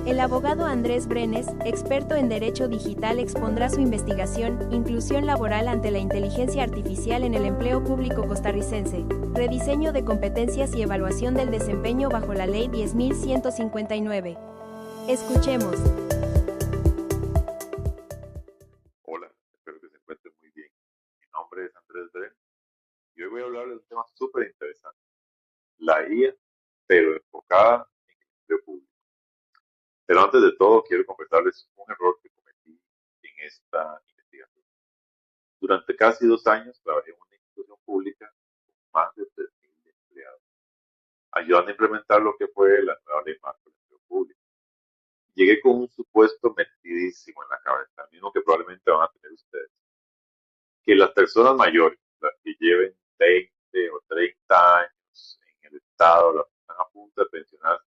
El abogado Andrés Brenes, experto en derecho digital, expondrá su investigación, Inclusión laboral ante la inteligencia artificial en el empleo público costarricense, rediseño de competencias y evaluación del desempeño bajo la Ley 10.159. Escuchemos. Hola, espero que se encuentren muy bien. Mi nombre es Andrés Brenes y hoy voy a hablarles de un tema súper interesante, la IA, pero enfocada en el empleo público. Pero antes de todo, quiero confesarles un error que cometí en esta investigación. Durante casi 2 años trabajé en una institución pública con más de 3.000 empleados, ayudando a implementar lo que fue la nueva ley marco del empleo público. Llegué con un supuesto metidísimo en la cabeza, el mismo que probablemente van a tener ustedes, que las personas mayores, las que lleven 20 o 30 años en el Estado, las que están a punto de pensionarse,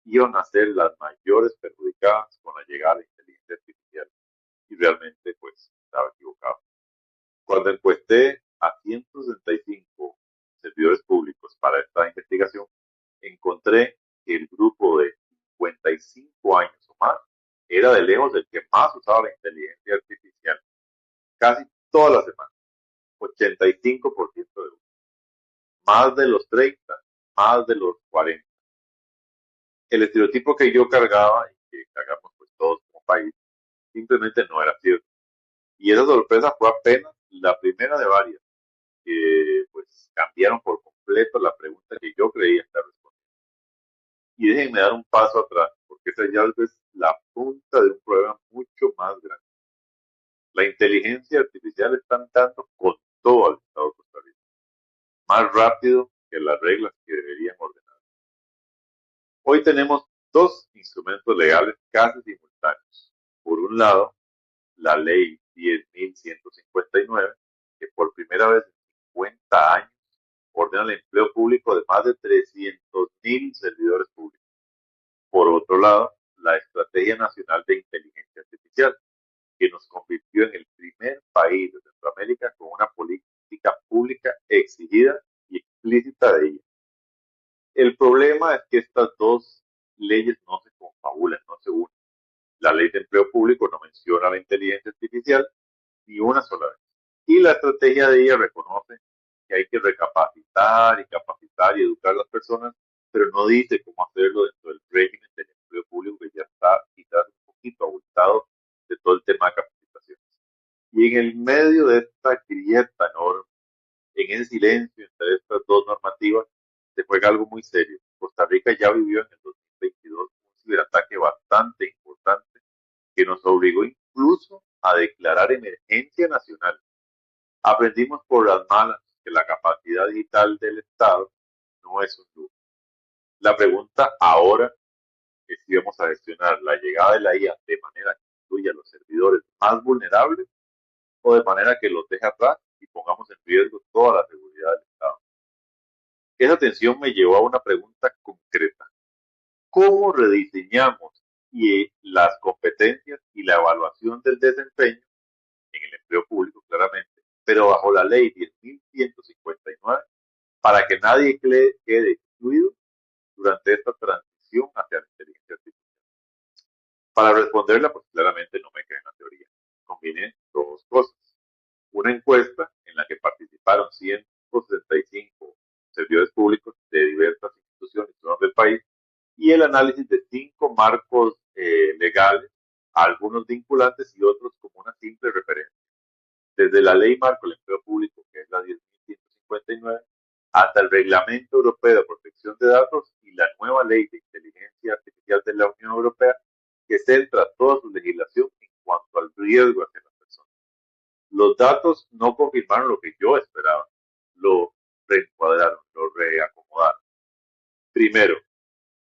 iban a ser las mayores perjudicadas con la llegada de la inteligencia artificial. Y realmente, pues, estaba equivocado. Cuando encuesté a 165 servidores públicos para esta investigación, encontré que el grupo de 55 años o más era de lejos el que más usaba la inteligencia artificial. Casi todas las semanas, 85% de uso. Más de los 30, más de los 40. El estereotipo que yo cargaba y que cargamos pues todos como país simplemente no era cierto. Y esa sorpresa fue apenas la primera de varias que pues cambiaron por completo la pregunta que yo creía estar respondiendo. Y déjenme dar un paso atrás, porque esa ya es la punta de un problema mucho más grande. La inteligencia artificial está entrando con todo al Estado de Costa Rica, más rápido que las reglas que deberían ordenar. Hoy tenemos dos instrumentos legales casi simultáneos. Por un lado, la ley 10.159, que por primera vez en 50 años ordena el empleo público de más de 300.000 servidores públicos. Por otro lado, la Estrategia Nacional de Inteligencia Artificial, que nos convirtió en el primer país de Centroamérica con una política pública exigida y explícita de ella. El problema es que estas dos leyes no se confabulan, no se unen. La ley de empleo público no menciona la inteligencia artificial ni una sola vez. Y la estrategia de ella reconoce que hay que recapacitar y capacitar y educar a las personas, pero no dice cómo hacerlo dentro del régimen del empleo público que ya está quizás un poquito abultado de todo el tema de capacitaciones. Y en el medio de esta grieta enorme, en el silencio entre estas dos normativas, se juega algo muy serio. Costa Rica ya vivió en el 2022 un ciberataque bastante importante que nos obligó incluso a declarar emergencia nacional. Aprendimos por las malas que la capacidad digital del Estado no es un lujo. La pregunta ahora es si vamos a gestionar la llegada de la IA de manera que incluya a los servidores más vulnerables o de manera que los deje atrás y pongamos en riesgo toda la seguridad del Estado. Esa tensión me llevó a una pregunta concreta. ¿Cómo rediseñamos las competencias y la evaluación del desempeño en el empleo público, claramente, pero bajo la ley 10.159, para que nadie quede excluido durante esta transición hacia la inteligencia artificial? Para responderla, pues claramente no me queda en la teoría. Combiné dos cosas. Una encuesta en la que participaron 165 servidores públicos de diversas instituciones del país y el análisis de 5 marcos legales, algunos vinculantes y otros como una simple referencia. Desde la Ley Marco del Empleo Público, que es la 10.159, hasta el Reglamento Europeo de Protección de Datos y la nueva Ley de Inteligencia Artificial de la Unión Europea, que centra toda su legislación en cuanto al riesgo hacia las personas. Los datos no confirmaron lo que yo esperaba, lo reencuadraron, lo reacomodaron. Primero,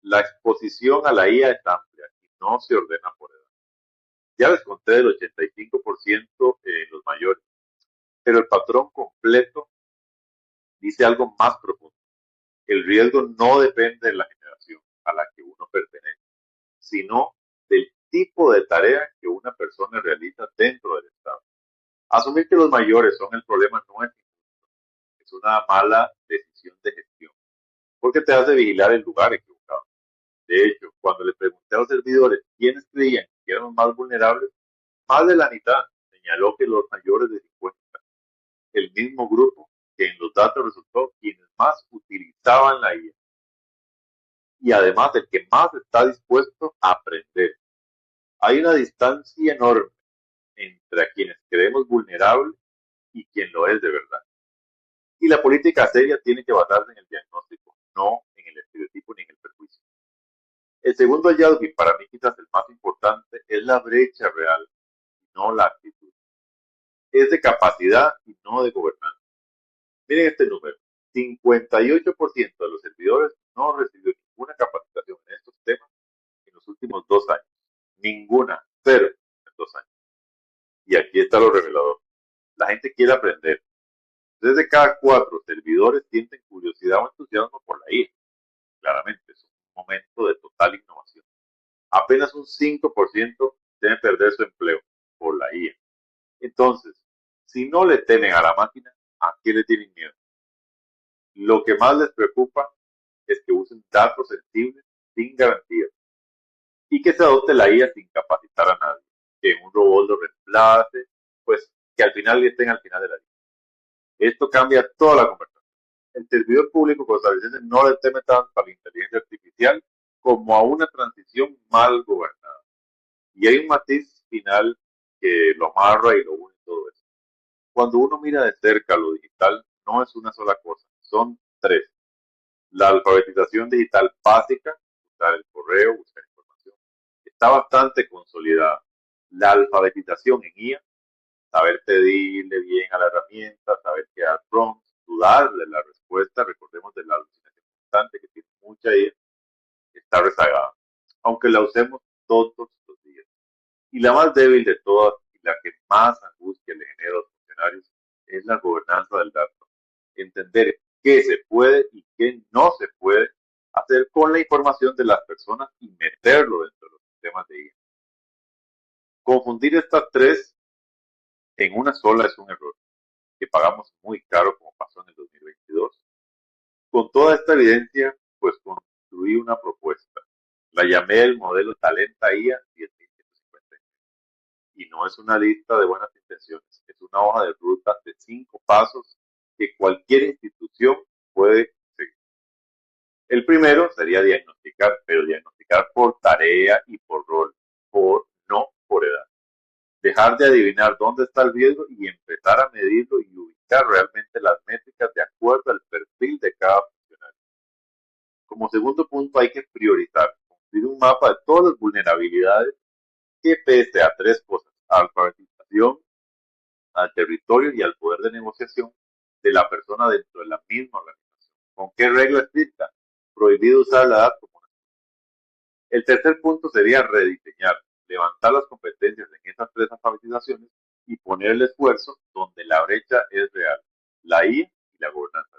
la exposición a la IA es amplia y no se ordena por edad. Ya les conté del 85% en los mayores, pero el patrón completo dice algo más profundo. El riesgo no depende de la generación a la que uno pertenece, sino del tipo de tarea que una persona realiza dentro del Estado. Asumir que los mayores son el problema no es injusto, es una mala decisión de gestión, porque te hace vigilar el lugar equivocado. De hecho, cuando le pregunté a los servidores quiénes creían que eran los más vulnerables, más de la mitad señaló que los mayores de 50, el mismo grupo que en los datos resultó quienes más utilizaban la IA y además el que más está dispuesto a aprender. Hay una distancia enorme entre a quienes creemos vulnerables y quien lo es de verdad. Y la política seria tiene que basarse en el diagnóstico, no en el estereotipo ni en el prejuicio. El segundo hallazgo, y para mí quizás el más importante, es la brecha real, no la actitud. Es de capacidad y no de gobernanza. Miren este número. 58% de los servidores no recibió ninguna capacitación en estos temas en los últimos 2 años. Ninguna. Cero en 2 años. Y aquí está lo revelador. La gente quiere aprender. 3 de cada 4 servidores sienten curiosidad o entusiasmo por la IA. Claramente, es un momento de total innovación. Apenas un 5% deben perder su empleo por la IA. Entonces, si no le temen a la máquina, ¿a qué le tienen miedo? Lo que más les preocupa es que usen datos sensibles sin garantías y que se adopte la IA sin capacitar a nadie, que un robot lo reemplace, pues que al final estén al final de la lista. Esto cambia toda la conversación. El servidor público costarricense no le teme tanto a la inteligencia artificial como a una transición mal gobernada. Y hay un matiz final que lo amarra y lo une todo eso. Cuando uno mira de cerca lo digital, no es una sola cosa, son tres. La alfabetización digital básica, usar el correo, buscar información, está bastante consolidada. La alfabetización en IA, saber pedirle bien a la herramienta, saber crear prompts, dudarle la respuesta, recordemos de la alucinación constante que tiene mucha IA, está rezagada, aunque la usemos todos los días. Y la más débil de todas y la que más angustia le genera a los funcionarios es la gobernanza del dato. Entender qué se puede y qué no se puede hacer con la información de las personas y meterlo dentro de los sistemas de IA. Confundir estas tres en una sola es un error que pagamos muy caro como pasó en el 2022. Con toda esta evidencia, pues construí una propuesta. La llamé el modelo Talenta IA 10.150. Y no es una lista de buenas intenciones, es una hoja de ruta de 5 pasos que cualquier institución puede seguir. El primero sería diagnosticar, pero diagnosticar por tarea y por rol, no por edad. Dejar de adivinar dónde está el riesgo y empezar a medirlo y ubicar realmente las métricas de acuerdo al perfil de cada funcionario. Como segundo punto hay que priorizar, construir un mapa de todas las vulnerabilidades que pese a 3 cosas, alfabetización, al territorio y al poder de negociación de la persona dentro de la misma organización. ¿Con qué regla estricta? Prohibido usar la edad como una. El tercer punto sería rediseñar, levantar las competencias en estas 3 alfabetizaciones y poner el esfuerzo donde la brecha es real, la IA y la gobernanza.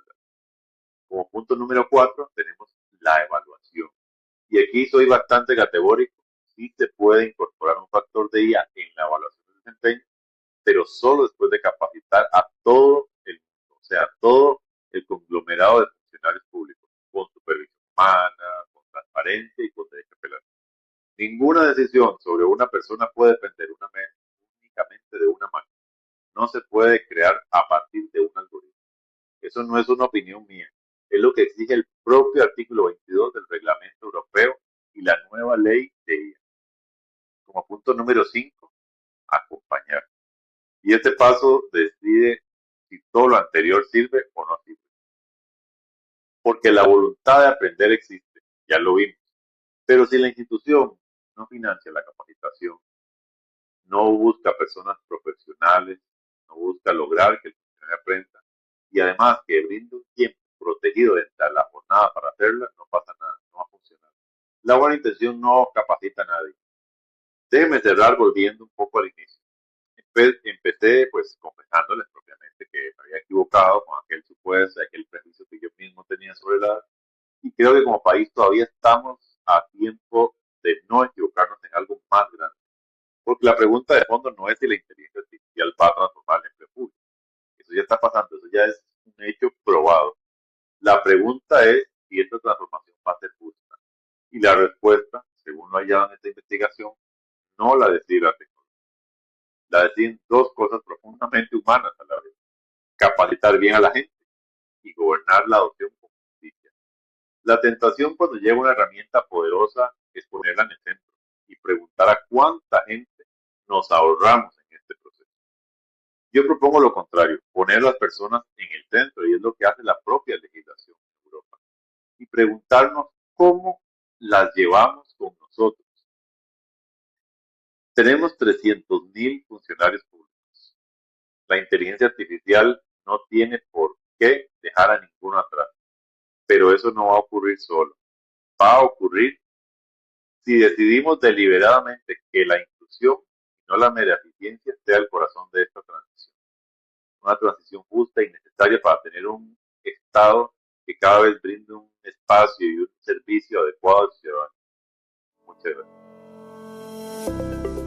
Como punto número 4 tenemos la evaluación. Y aquí soy bastante categórico, sí se puede incorporar un factor de IA en la evaluación de desempeño, pero solo después de capacitar a todo el mundo, o sea, todo el conglomerado de funcionarios públicos, con supervisión humana, con transparencia y con derecho a apelar. Ninguna decisión sobre una persona puede depender únicamente de una máquina. No se puede crear a partir de un algoritmo. Eso no es una opinión mía. Es lo que exige el propio artículo 22 del Reglamento Europeo y la nueva ley de IA. Como punto número 5, acompañar. Y este paso decide si todo lo anterior sirve o no sirve. Porque la voluntad de aprender existe, ya lo vimos. Pero si la institución no financia la capacitación, no busca personas profesionales, no busca lograr que el funcionario aprenda, y además que brinde un tiempo protegido dentro de la jornada para hacerla, no pasa nada, no va a funcionar. La buena intención no capacita a nadie. Déjeme cerrar volviendo un poco al inicio. Empecé pues confesándoles propiamente que me había equivocado con aquel supuesto, aquel prejuicio que yo mismo tenía sobre la edad, y creo que como país todavía estamos a tiempo de no equivocarnos en algo más grande. Porque la pregunta de fondo no es si la inteligencia artificial va a transformar el empleo público. Eso ya está pasando, eso ya es un hecho probado. La pregunta es si esta transformación va a ser justa. Y la respuesta, según lo hallado en esta investigación, no la decide la tecnología. La deciden dos cosas profundamente humanas a la vez: capacitar bien a la gente y gobernar la adopción con justicia. La tentación cuando llega una herramienta poderosa es ponerla en el centro y preguntar a cuánta gente nos ahorramos en este proceso. Yo propongo lo contrario, poner a las personas en el centro, y es lo que hace la propia legislación en Europa, y preguntarnos cómo las llevamos con nosotros. Tenemos 300.000 funcionarios públicos. La inteligencia artificial no tiene por qué dejar a ninguno atrás, pero eso no va a ocurrir solo. Va a ocurrir si decidimos deliberadamente que la inclusión y no la mera eficiencia sea el corazón de esta transición. Una transición justa y necesaria para tener un Estado que cada vez brinde un espacio y un servicio adecuado al ciudadano. Muchas gracias.